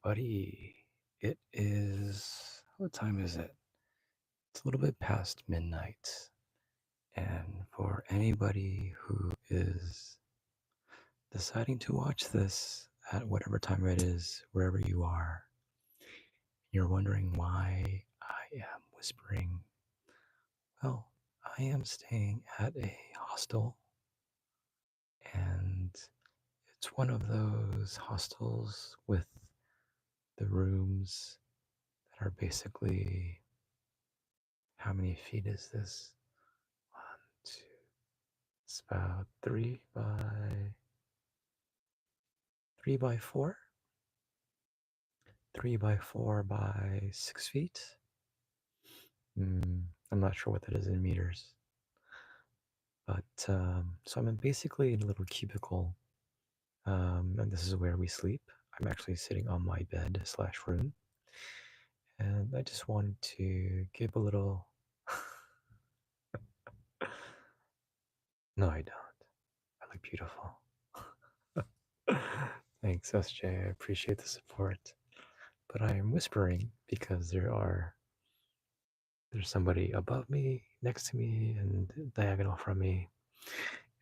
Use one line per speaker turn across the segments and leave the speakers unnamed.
Buddy, it is, what time is it? It's a little bit past midnight. And for anybody who is deciding to watch this at whatever time it is, wherever you are, you're wondering why I am whispering. Well, I am staying at a hostel, and it's one of those hostels with the rooms that are basically, how many feet is this? One, two. It's about 3 by 4, 3 by 4 by 6 feet. I'm not sure what that is in meters, but so I'm basically in a little cubicle, and this is where we sleep. I'm actually sitting on my bed slash room, and I just wanted to give a little. No, I don't. I look beautiful. Thanks, SJ. I appreciate the support. But I am whispering because there's somebody above me, next to me, and diagonal from me.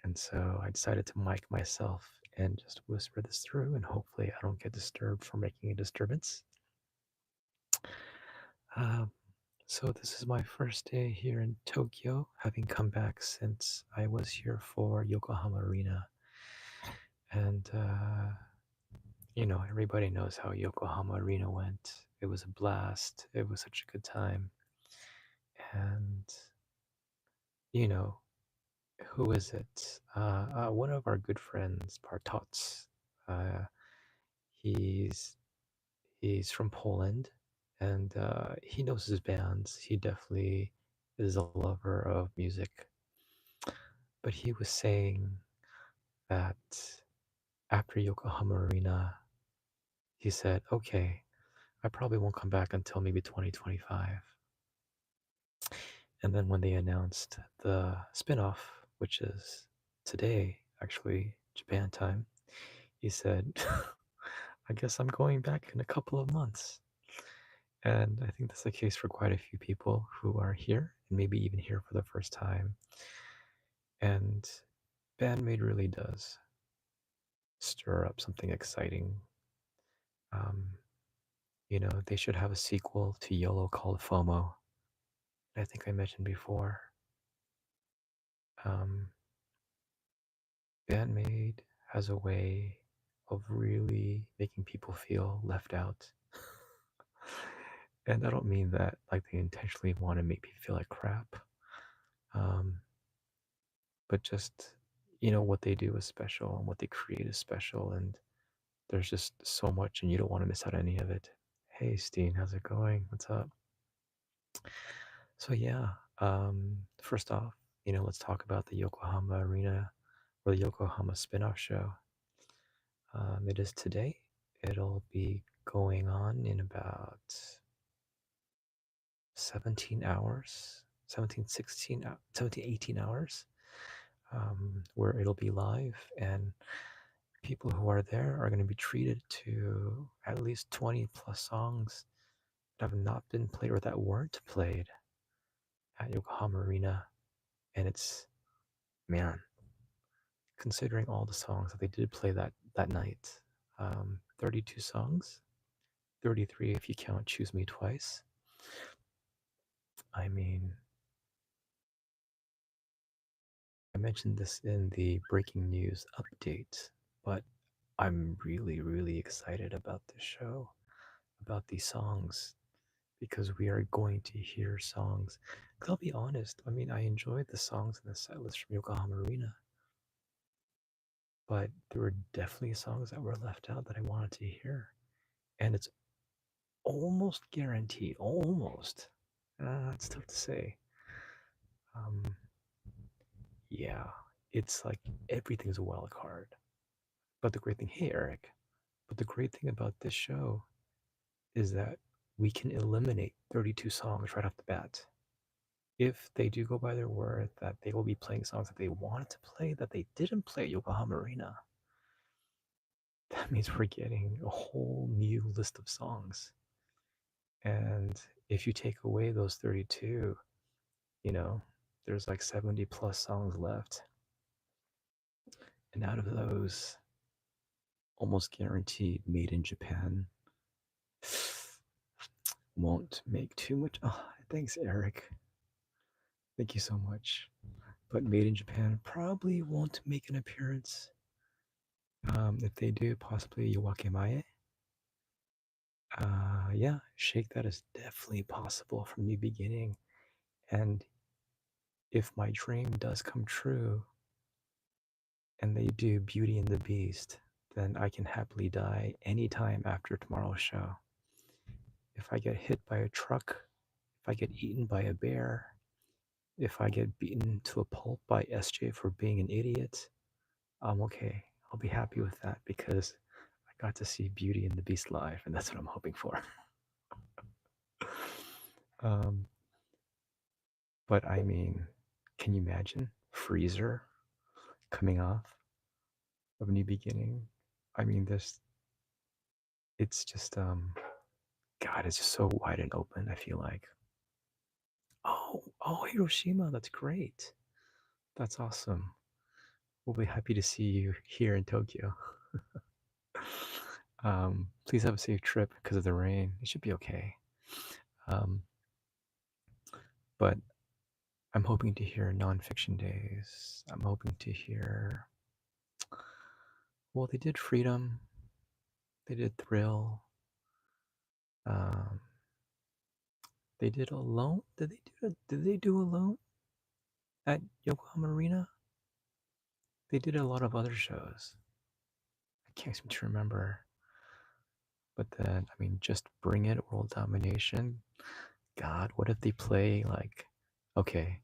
And so I decided to mic myself and just whisper this through, and hopefully I don't get disturbed for making a disturbance. Um, so this is my first day here in Tokyo, having come back since I was here for Yokohama Arena. And, everybody knows how Yokohama Arena went. It was a blast. It was such a good time. And, you know, who is it? One of our good friends, Partots. Uh, he's he's from Poland, and he knows his bands. He definitely is a lover of music. But he was saying that after Yokohama Arena, he said, "Okay, I probably won't come back until maybe 2025." And then when they announced the spinoff, which is today, actually, Japan time, he said, I guess I'm going back in a couple of months. And I think that's the case for quite a few people who are here and maybe even here for the first time. And Bandmade really does stir up something exciting. Um, they should have a sequel to YOLO called FOMO. I think I mentioned before. Um, Bandmade has a way of really making people feel left out. And I don't mean that like they intentionally want to make me feel like crap. Um, but just, what they do is special and what they create is special. And there's just so much, and you don't want to miss out any of it. Hey, Steen, how's it going? What's up? So, yeah, first off, let's talk about the Yokohama Arena or the Yokohama Spinoff show. It is today. It'll be going on in about 17 hours, 17, 16, 17, 18 hours, where it'll be live. And people who are there are going to be treated to at least 20 plus songs that have not been played or that weren't played at Yokohama Arena. And it's, man, considering all the songs that they did play that night, 32 songs, 33 if you count Choose Me Twice. I mean, I mentioned this in the breaking news update, but I'm really, really excited about this show, about these songs, because we are going to hear songs. 'Cause I'll be honest, I mean, I enjoyed the songs in the set list from Yokohama Arena, but there were definitely songs that were left out that I wanted to hear. And it's almost guaranteed, almost. It's tough to say. Um, yeah, it's like everything's a wild card. But the great thing, hey, Eric, but the great thing about this show is that we can eliminate 32 songs right off the bat. If they do go by their word that they will be playing songs that they wanted to play that they didn't play at Yokohama Arena, that means we're getting a whole new list of songs. And if you take away those 32, you know, there's like 70 plus songs left. And out of those, almost guaranteed made in Japan. Won't make too much. Oh, thanks, Eric. Thank you so much. But made in Japan probably won't make an appearance. If they do, possibly Yokohama. Yeah, Shake That is definitely possible from the beginning. And if my dream does come true and they do Beauty and the Beast, then I can happily die anytime after tomorrow's show. If I get hit by a truck, if I get eaten by a bear, if I get beaten to a pulp by SJ for being an idiot, I'm okay. I'll be happy with that because I got to see Beauty and the Beast live, and that's what I'm hoping for. um, but I mean, can you imagine Freezer coming off of New Beginning? I mean, it's just, God, it's just so wide and open, I feel like. Oh, Hiroshima, that's great. That's awesome. We'll be happy to see you here in Tokyo. Please have a safe trip because of the rain. It should be okay. Um, but I'm hoping to hear Nonfiction Days. I'm hoping to hear. Well, they did Freedom. They did Thrill. Um, they did Alone. Did they do Alone at Yokohama Arena? They did a lot of other shows. I can't seem to remember. But then, I mean, just Bring It, World Domination. God, what if they play like, okay,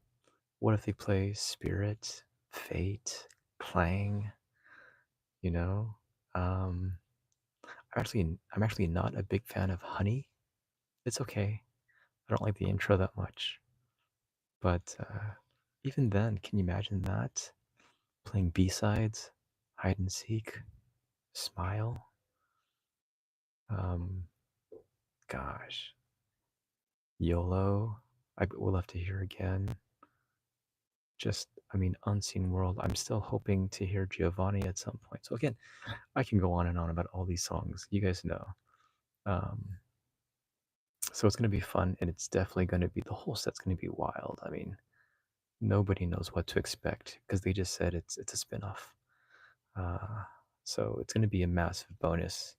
what if they play Spirit, Fate, Clang, you know? Um, I'm actually not a big fan of Honey. It's okay. I don't like the intro that much. But even then, can you imagine that? Playing B-sides, Hide and Seek, Smile. Um, gosh, YOLO. I would love to hear again. Just, I mean, Unseen World. I'm still hoping to hear Giovanni at some point. So again, I can go on and on about all these songs. You guys know. Um, so it's going to be fun, and it's definitely going to be, the whole set's going to be wild. I mean, nobody knows what to expect because they just said it's a spin-off. Uh, so it's going to be a massive bonus.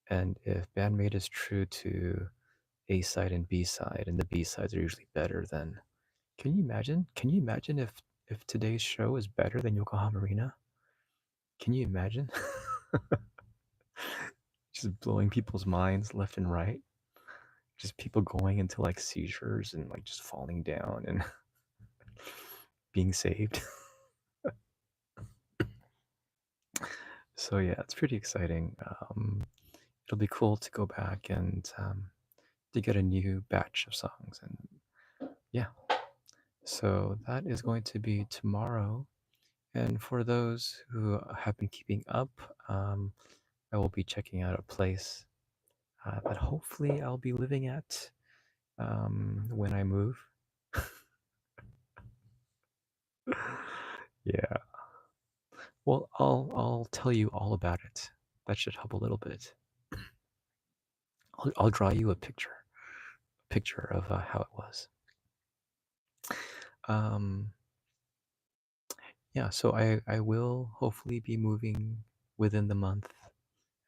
And if Bandmate is true to A side and B side, and the B sides are usually better, then can you imagine? Can you imagine if today's show is better than Yokohama Arena? Can you imagine? Just blowing people's minds left and right. Just people going into like seizures and like just falling down and being saved. So yeah, it's pretty exciting. It'll be cool to go back and to get a new batch of songs. And yeah, so that is going to be tomorrow. And for those who have been keeping up, I will be checking out a place that hopefully I'll be living at when I move. Yeah. Well, I'll tell you all about it. That should help a little bit. I'll draw you a picture of how it was. Um, yeah, so I will hopefully be moving within the month,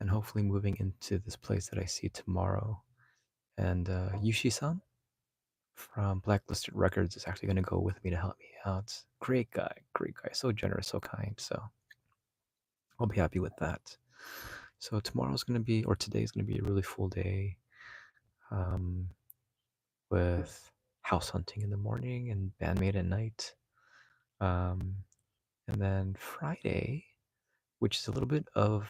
and hopefully moving into this place that I see tomorrow. And Yushi-san from Blacklisted Records is actually going to go with me to help me out. Great guy, so generous, so kind. So I'll be happy with that. So tomorrow's going to be, or today's going to be a really full day. With house hunting in the morning and bandmate at night. Um, and then Friday, which is a little bit of,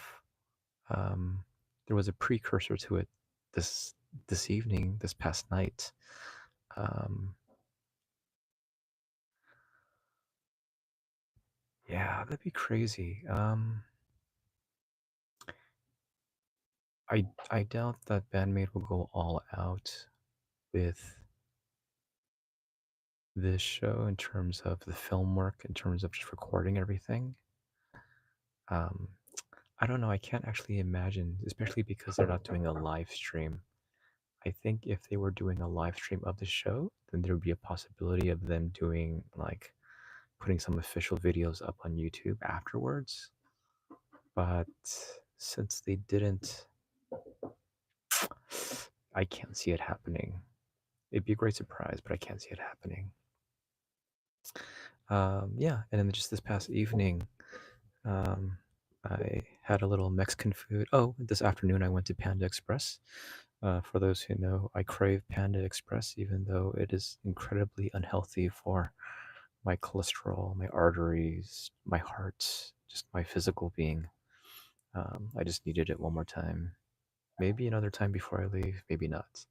there was a precursor to it this evening, this past night. Yeah, that'd be crazy. I doubt that Bandmate will go all out with this show in terms of the film work, in terms of just recording everything. Um, I don't know. I can't actually imagine, especially because they're not doing a live stream. I think if they were doing a live stream of the show, then there would be a possibility of them doing like putting some official videos up on YouTube afterwards. But since they didn't, I can't see it happening. It'd be a great surprise, but I can't see it happening. Yeah, and then just this past evening, um, I had a little Mexican food. Oh, this afternoon I went to Panda Express. For those who know, I crave Panda Express, even though it is incredibly unhealthy for my cholesterol, my arteries, my heart, just my physical being. I just needed it one more time. Maybe another time before I leave, maybe not.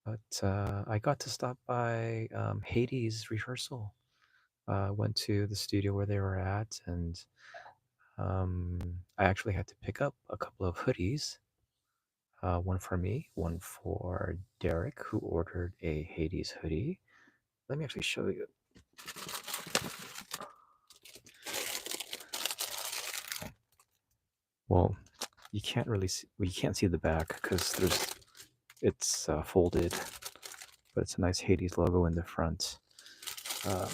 But I got to stop by Hades Rehearsal. Went to the studio where they were at, and I actually had to pick up a couple of hoodies. One for me, one for Derek, who ordered a Hades hoodie. Let me actually show you. Well, you can't really see. Well, you can't see the back because it's folded, but it's a nice Hades logo in the front. Um,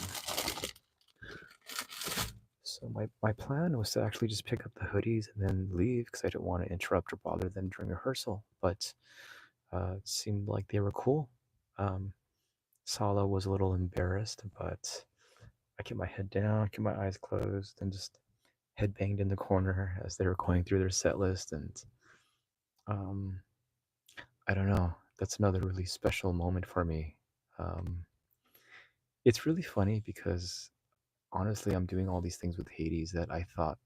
so my plan was to actually just pick up the hoodies and then leave because I didn't want to interrupt or bother them during rehearsal. But it seemed like they were cool. Um, Sala was a little embarrassed, but I kept my head down, kept my eyes closed, and just head banged in the corner as they were going through their set list. And um, I don't know, that's another really special moment for me. Um, it's really funny because honestly, I'm doing all these things with Hades that I thought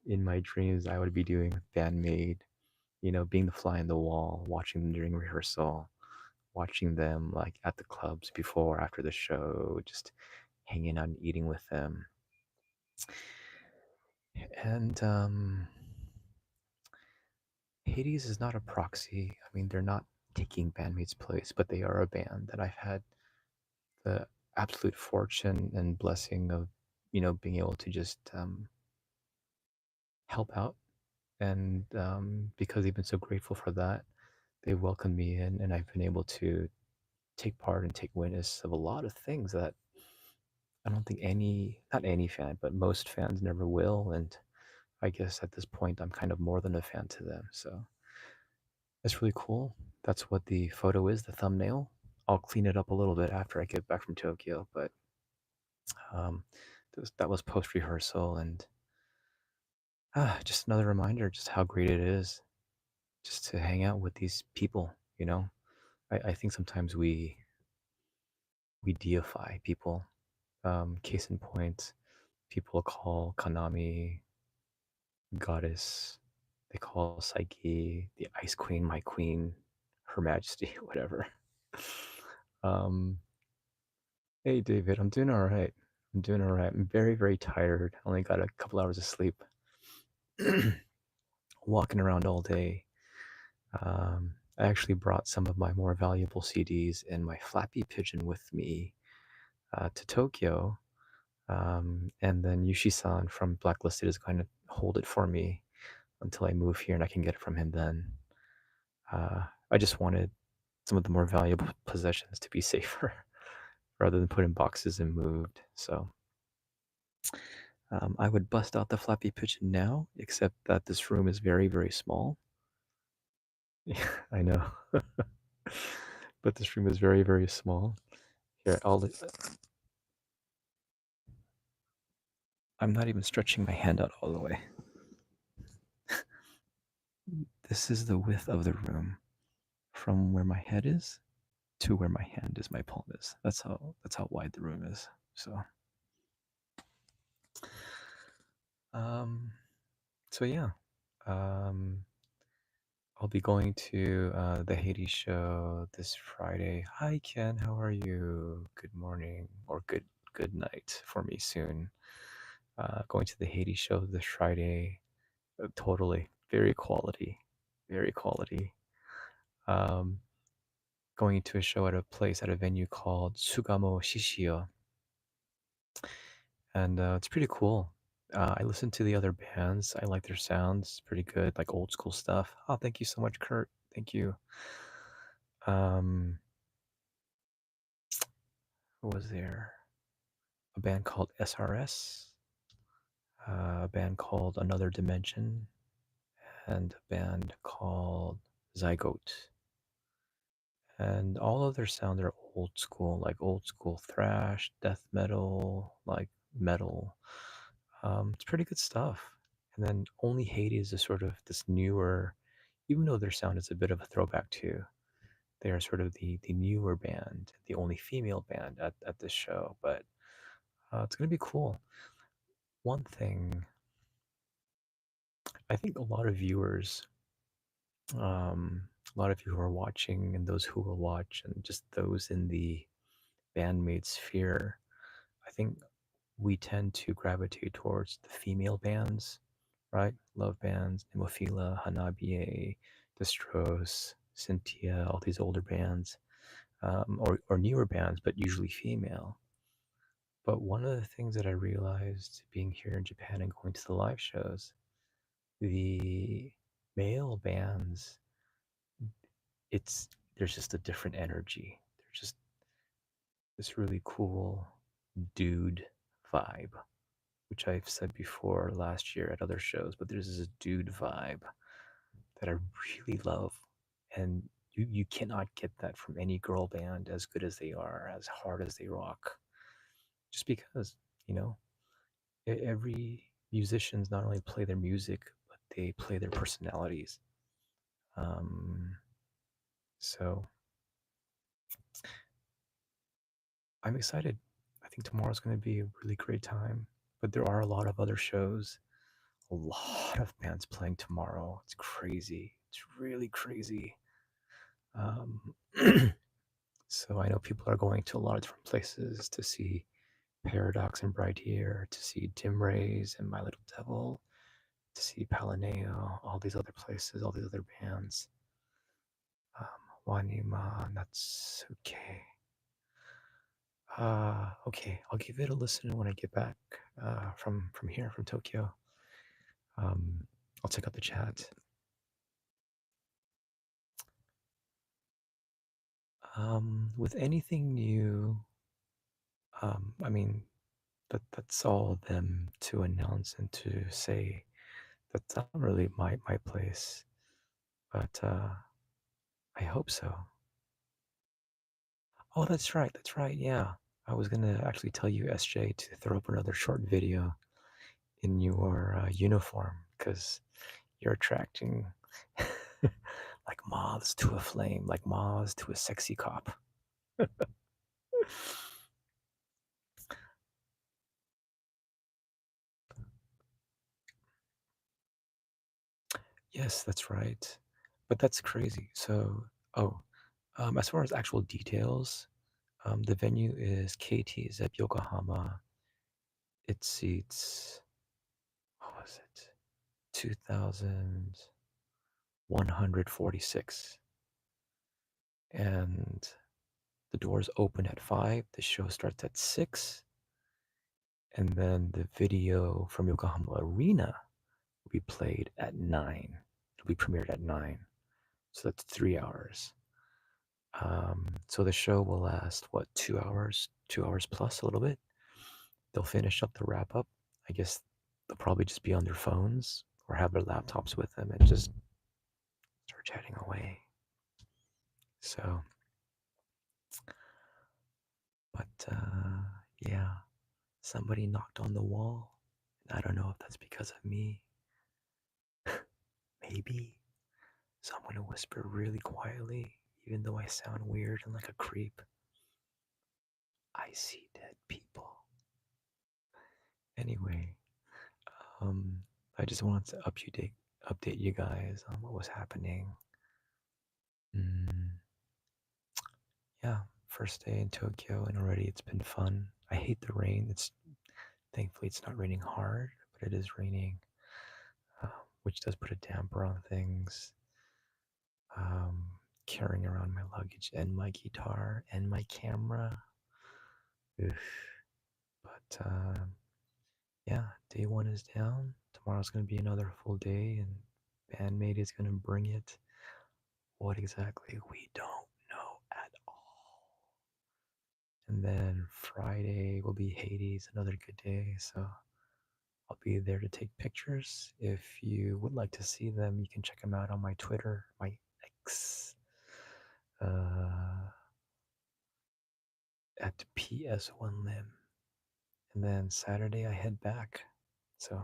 in my dreams I would be doing with Bandmade, being the fly in the wall, watching them during rehearsal, watching them like at the clubs before, after the show, just hanging out and eating with them. And Hades is not a proxy. I mean, they're not taking Bandmaid's place, but they are a band that I've had the absolute fortune and blessing of, being able to just help out. And because they've been so grateful for that, they welcomed me in, and I've been able to take part and take witness of a lot of things that I don't think not any fan, but most fans never will. And I guess at this point, I'm kind of more than a fan to them. So it's really cool. That's what the photo is, the thumbnail. I'll clean it up a little bit after I get back from Tokyo, but um, that was post rehearsal, and just another reminder just how great it is just to hang out with these people. I think sometimes we deify people. Case in point, people call Kanami goddess. They call Psyche the Ice Queen, my queen, Her Majesty, whatever. Um, hey, David, I'm doing all right. I'm doing all right. I'm very, very tired. I only got a couple hours of sleep. Walking around all day. I actually brought some of my more valuable CDs and my Flappy Pigeon with me to Tokyo. And then Yushi-san from Blacklisted is going to hold it for me until I move here and I can get it from him then. I just wanted some of the more valuable possessions to be safer rather than put in boxes and moved. So I would bust out the Flappy Pigeon now, except that this room is very, very small. Yeah, I know. But this room is very, very small. Here, I'm not even stretching my hand out all the way. This is the width of the room from where my head is to where my hand is, my palm is. That's how wide the room is. So um so yeah. Um I'll be going to the Haiti show this Friday. Hi Ken, how are you? Good morning or good night for me soon. Going to the Haiti show this Friday. Totally. very quality, very quality. Um, Going to a show at a place at a venue called Sugamo Shishio, and it's pretty cool. I listen to the other bands. I like their sounds. It's pretty good, like old school stuff. Oh, thank you so much, Kurt. Thank you. Um, who was there? A band called SRS, a band called Another Dimension, and a band called Zygote. And all of their sounds are old school, like old school thrash, death metal, like metal. It's pretty good stuff. And then Only Hades is sort of this newer, even though their sound is a bit of a throwback too. They are sort of the newer band, the only female band at this show, but it's gonna be cool. One thing, I think a lot of viewers, a lot of you who are watching, and those who will watch, and just those in the bandmate sphere, I think we tend to gravitate towards the female bands, right? Love bands, Nemophila, Hanabiye, Destros, Cynthia, all these older bands, or newer bands, but usually female. But one of the things that I realized being here in Japan and going to the live shows, the male bands, it's there's just a different energy. There's just this really cool dude vibe, which I've said before last year at other shows, but there's this dude vibe that I really love. And you cannot get that from any girl band as good as they are, as hard as they rock. Just because, you know, every musicians not only play their music, but they play their personalities. Um, so I'm excited. I think tomorrow's going to be a really great time. But there are a lot of other shows, a lot of bands playing tomorrow. It's crazy. It's really crazy. Um, so I know people are going to a lot of different places to see Paradox and Bright Ear, to see Dim Rays and My Little Devil, to see Palineo, all these other places, all these other bands. Wanima, Natsuke. Okay, I'll give it a listen when I get back from here, from Tokyo. I'll check out the chat. With anything new, I mean, that's all of them to announce and to say. That's not really my place, but I hope so. Oh, that's right, that's right. Yeah, I was gonna actually tell you, SJ, to throw up another short video in your uniform because you're attracting like moths to a flame, like moths to a sexy cop. Yes, that's right. But that's crazy. So, oh, as far as actual details, the venue is KT at Yokohama. It seats, what was it? 2,146. And the doors open at 5. The show starts at 6. And then the video from Yokohama Arena will be played at 9. It'll be premiered at 9. So that's 3 hours. So the show will last, what, 2 hours? 2 hours plus a little bit. They'll finish up the wrap up. I guess they'll probably just be on their phones or have their laptops with them and just start chatting away. So, but yeah, somebody knocked on the wall. I don't know if that's because of me. Maybe. So I'm gonna whisper really quietly, even though I sound weird and like a creep. I see dead people. Anyway, um, I just wanted to update you guys on what was happening. Mm, yeah, first day in Tokyo, and already it's been fun. I hate the rain. It's thankfully it's not raining hard, but it is raining, uh, which does put a damper on things. Um, Carrying around my luggage and my guitar and my camera. Oof. But yeah, day one is down. Tomorrow's going to be another full day, and Bandmate is going to bring it. What exactly? We don't know at all. And then Friday will be Hades, another good day. So I'll be there to take pictures. If you would like to see them, you can check them out on my Twitter, my X, uh, at PS1Lim. And then Saturday I head back. So,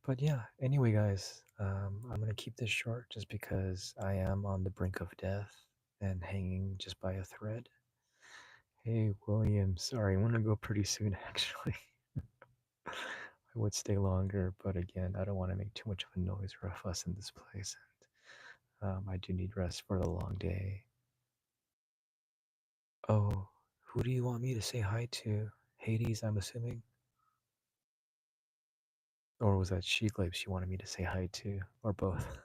but yeah, anyway, guys, I'm going to keep this short just because I am on the brink of death and hanging just by a thread. Hey, William, sorry, I'm going to go pretty soon, actually. I would stay longer, but again, I don't want to make too much of a noise or a fuss in this place. And I do need rest for the long day. Oh, who do you want me to say hi to? Hades, I'm assuming? Or was that She Glapes you wanted me to say hi to? Or both?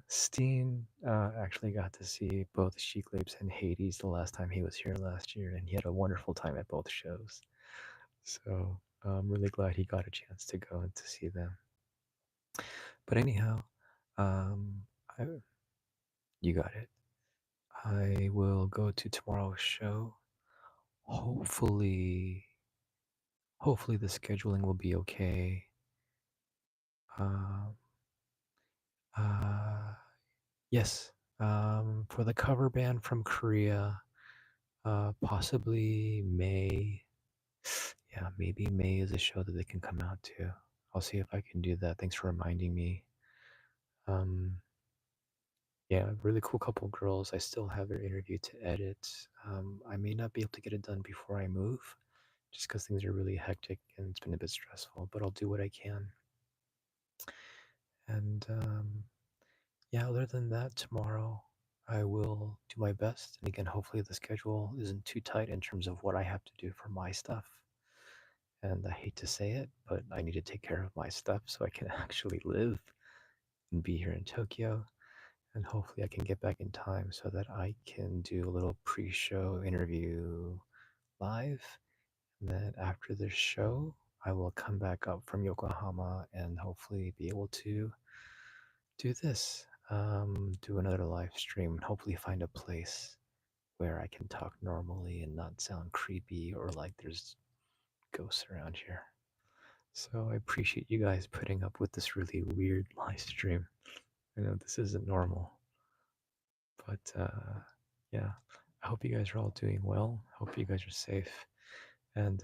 Steen actually got to see both She Glapes and Hades the last time he was here last year, and he had a wonderful time at both shows. So I'm really glad he got a chance to go and to see them. But anyhow, um, I, you got it. I will go to tomorrow's show. Hopefully, hopefully the scheduling will be okay. Um, uh, yes, for the cover band from Korea, possibly May. Yeah, maybe May is a show that they can come out to. I'll see if I can do that. Thanks for reminding me. Um, yeah, really cool couple girls. I still have their interview to edit. I may not be able to get it done before I move, just because things are really hectic and it's been a bit stressful, but I'll do what I can. And yeah, other than that, tomorrow I will do my best. And again, hopefully the schedule isn't too tight in terms of what I have to do for my stuff. And I hate to say it, but I need to take care of my stuff so I can actually live and be here in Tokyo. And hopefully I can get back in time so that I can do a little pre-show interview live. And then after this show, I will come back up from Yokohama and hopefully be able to do this, do another live stream, and hopefully find a place where I can talk normally and not sound creepy or like there's ghosts around here. So I appreciate you guys putting up with this really weird live stream. I know this isn't normal, but yeah, I hope you guys are all doing well. Hope you guys are safe, and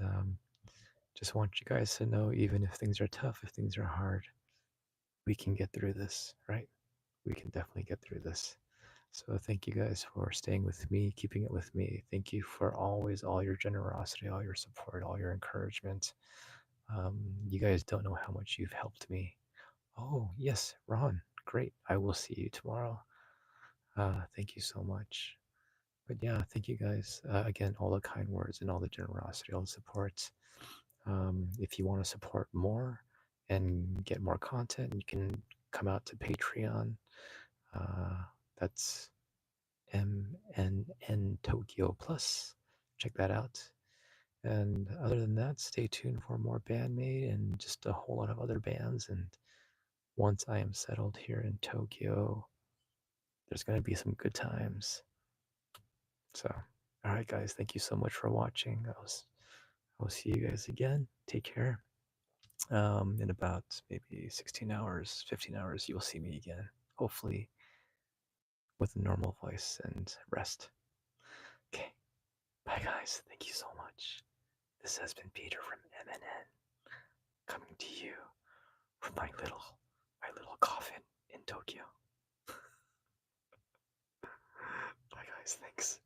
just want you guys to know, even if things are tough, if things are hard, we can get through this, right? We can definitely get through this. So thank you guys for staying with me, keeping it with me. Thank you for always all your generosity, all your support, all your encouragement. You guys don't know how much you've helped me. Oh, yes, Ron. Great. I will see you tomorrow. Thank you so much. But yeah, thank you guys. Again, all the kind words and all the generosity, all the support. If you want to support more and get more content, you can come out to Patreon. That's MNN Tokyo Plus. Check that out. And other than that, stay tuned for more Bandmate and just a whole lot of other bands. And once I am settled here in Tokyo, there's going to be some good times. So, all right, guys, thank you so much for watching. I'll see you guys again. Take care. In about maybe 16 hours, 15 hours, you'll see me again. Hopefully, with a normal voice and rest. Okay. Bye, guys. Thank you so much. This has been Peter from MNN, coming to you from my little coffin in Tokyo. Bye, guys. Thanks.